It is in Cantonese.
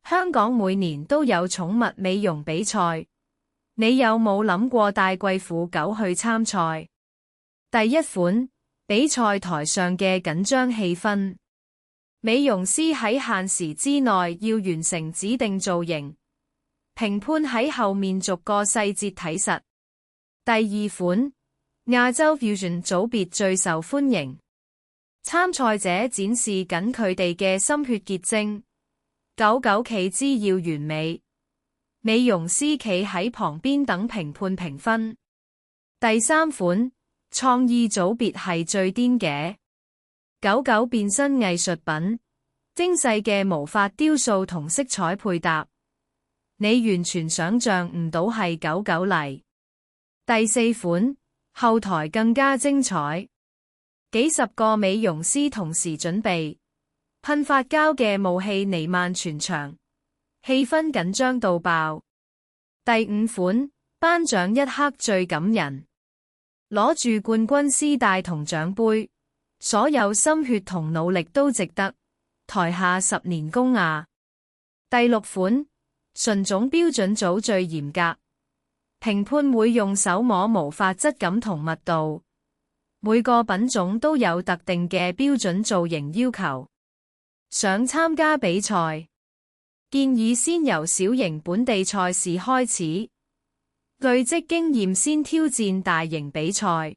香港每年都有寵物美容比賽，你有冇諗過帶貴婦狗去參賽？第一款，比賽台上嘅緊張氣氛。美容師喺限時之內要完成指定造型，評判喺後面逐個細節睇實。第二款，亞洲 Fusion 組別最受歡迎，參賽者展示緊佢哋嘅心血結晶，狗狗企姿要完美，美容師企喺旁邊等評判評分。第三款，創意組別係最癲嘅，狗狗變身藝術品，精細嘅毛髮雕塑同色彩配搭，你完全想象唔到係狗狗嚟。第四款，後台更加精彩，幾十個美容師同時準備，噴髮膠嘅霧氣彌漫全場，氣氛緊張到爆。第五款，頒獎一刻最感人，攞住冠軍絲帶同獎盃，所有心血同努力都值得，台下10年功啊。第六款，純種標準組最嚴格，評判會用手摸毛髮質感同密度，每個品種都有特定嘅標準造型要求。想參加比賽，建議先由小型本地賽事開始，累積經驗先挑戰大型比賽。